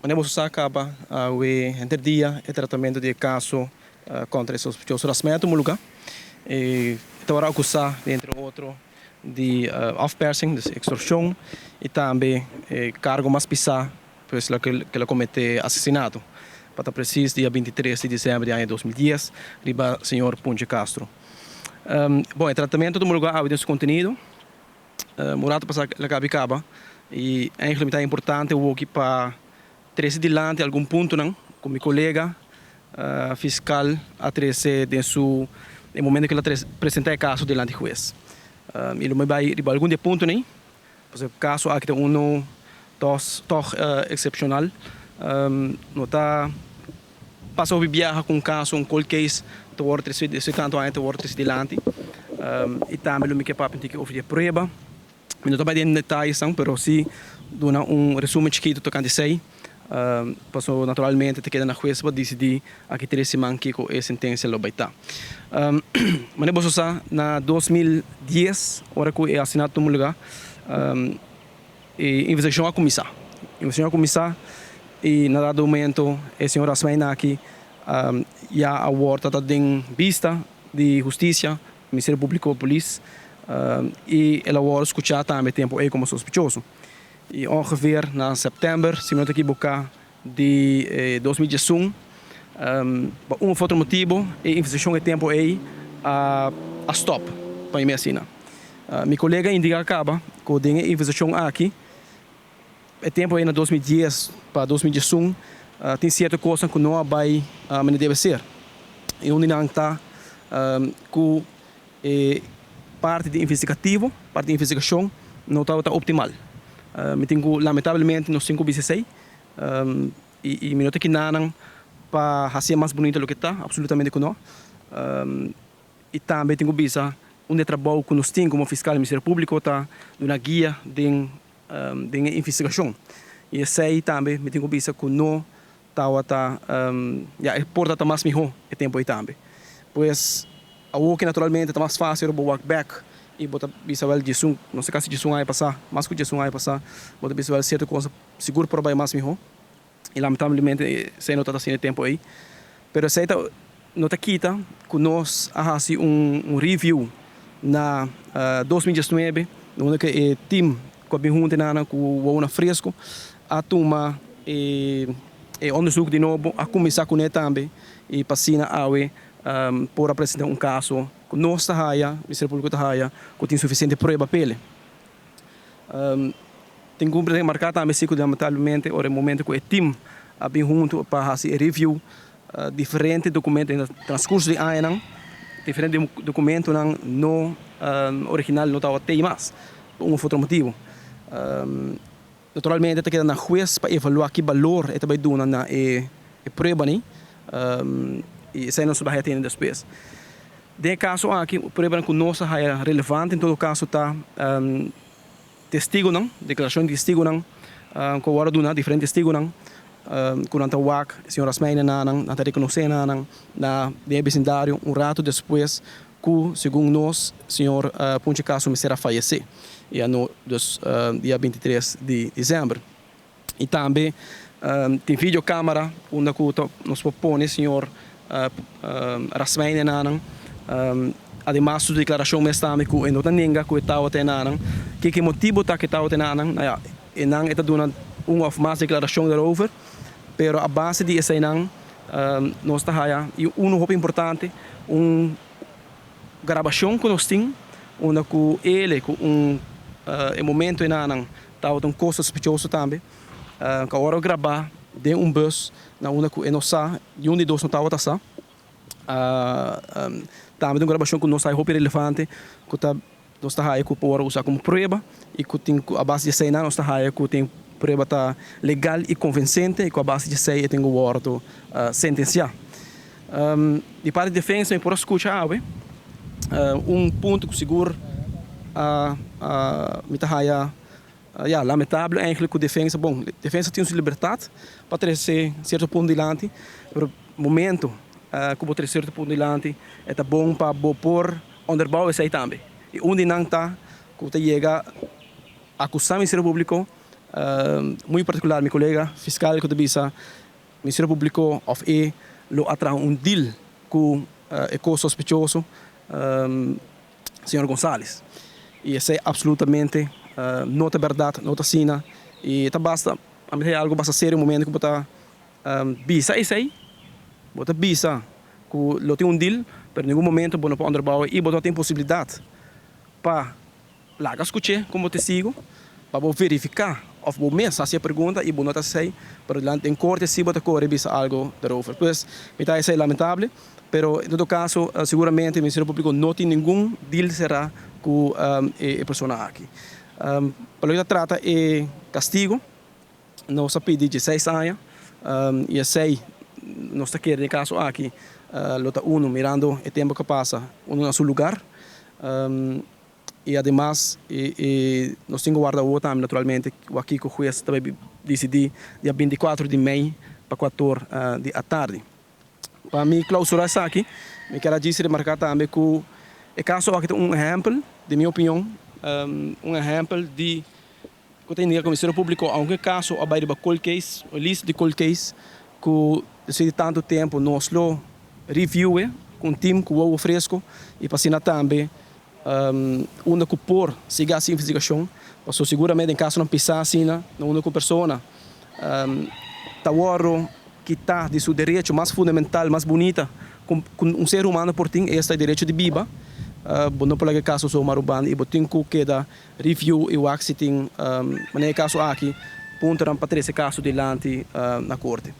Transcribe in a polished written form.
Manemos acaba o interdia o tratamento de caso contra esse sospechoso rasmento no lugar. Então, agora acusar, entre outros, de off-passing, de extorsão, e também cargo mais pesado, pois que ela cometeu assassinato. Para preciso, dia 23 de dezembro de ano 2010, riba senhor Punche Castro. Bom, o tratamento do lugar há desse conteúdo, morado para a Cabicaba, e é importante o que para trazer adiante algum ponto não, com meu colega fiscal a trazer no momento que ela apresenta o caso diante do juiz. Ele vai algum ponto nem, porque o caso aqui é dos excepcional, não está passou a viajar com um caso, um cold case, to work se tanto ainda to work diante, e também o que papo tem que oferecer prova. Não estou bem em detalhes, mas sim dona resumo chiquito tocante sei. Passou naturalmente te queda na juez para decidir aqui 3 semanas que com a sentença lo vai estar. Mas depois na 2010, hora que é assinado no lugar, investigação a começar. E na dado momento a senhora Asmaina aqui já a worta está em vista de justiça, Ministério Público, polícia, e ela vai escutar também tempo aí como sospechoso. E ongeveer na setembro, se não me equivocar, de 2021, outro motivo, a investigação de tempo aí a stop para a medicina. Meu colega indica acaba que a investigação aqui, o tempo aí na 2010 para 2021, tem certa coisa que não vai, mas deve ser. E onde não está, com parte de investigativo, parte de investigação, não está optimal. Me tenho lamentavelmente no 5/16 e me nota que não para fazer mais bonito do que está, absolutamente que não. E também tenho visa trabalho que nós temos como fiscal do Ministério Público está na guia de investigação. E esse aí também me tenho visa que não está porta mais melhor o tempo aí também. Pois a work naturalmente está mais fácil para work back e bota visual de som, não sei se de som aí passar, mas que de som aí passar, bota visual certo coisa seguro para vai mais melhor. E lamentavelmente sem nota assim tempo aí. Pero sei tá nota quita que nós faz review na 2019, onde que o time com a junta nana com o uma fresco a turma e onderzoek de novo a começar com ele também e passina awe por apresentar caso que nós está o Ministério Público está que tem suficiente prova para ele. Tem que marcar também que lamentavelmente o momento que o time a bem junto para fazer review diferentes documentos no transcurso de ano, diferentes documentos não original não estava até mais por outro motivo. Naturalmente está quedando na juez para avaliar que valor está vai dar na prova nem e isso não se vai ter depois. De caso aqui o prova que nós é relevante em todo caso está testigo não, declaração de testigo não, com hora do diferente testigo não, com a WAC, a senhora Asmaina não, na reconhecer não, na de vecindário rato depois que segundo nós senhor Punche Castro será falecer e no dia 23 de dezembro. E também tem videocâmera onde nos propõe senhor Asmaina não, además sua declaração mais também que não tem ninguém que está até não, que motivo está que está até não, e não está dando ou mais declaração daarover, pero a base de essa não nós está aí e roupa importante gravação que nós temos onde que ele com em momento não estava um coisa suspeitoso também que a hora gravar de bus na onde que nós de onde dois não estava também uma gravação que nós roupa relevante que está nós está aí que pode usar como prova e que tem a base de cena nós está aí que tem prova tá legal e convincente e com a base de cena tem o ordo sentenciar. De parte de defesa eu posso escutar ponto que seguro me tá lamentável eigenlijk que defesa bom defesa tem sua liberdade para trazer certo ponto de lante pero momento que vou trazer certo ponto de lante é bom para pôr onderbouw esse aí também e onde não está que chega a acusar o Ministério Público muito particular, meu colega fiscal que disse, o Ministério Público of E lo atra deal com o sospechoso, senhor Gonçalves. E isso é absolutamente não é verdade, não é sina. E tá basta, a mim é algo bastante sério no momento que botar bisa isso aí, botar bisa, que lo tem deal, pero em nenhum momento não pode underbouwen e botar tem possibilidade para lá escutar como testigo, para verificar of o mês se a pergunta e não está sei, para delante em corte se botar corre bisa algo daarover. Pues, me tá isso é lamentável, pero em todo caso, seguramente o Ministério Público não tem nenhum deal será com a pessoa aqui. Para o que trata é castigo, não se pede 16 anos, e assim, não está querendo caso aqui, lota uno mirando o tempo que passa, uno no seu lugar, e además, nós temos guarda o também, naturalmente, aqui que o juiz também decidiu dia 24 de maio para 4 da tarde. Para mim, clausurar isso aqui, me quero dizer, remarcar também que o caso aqui é exemplo, de minha opinião, exemplo de que tem o Ministério Público, algum caso, a bairro de cold case, a lista de cold case, que depois de tanto tempo nós lo review com um time que o fresco e para também uma que por seguir essa investigação, porque seguramente em caso não pisar assim, não uma pessoa tá que está de seu direito mais fundamental, mais bonita, com ser humano por tem este direito de viva. Não por aquele caso sou marubano e botin que queda review e o axi tem, mas caso aqui, ponto para esse caso delante na corte.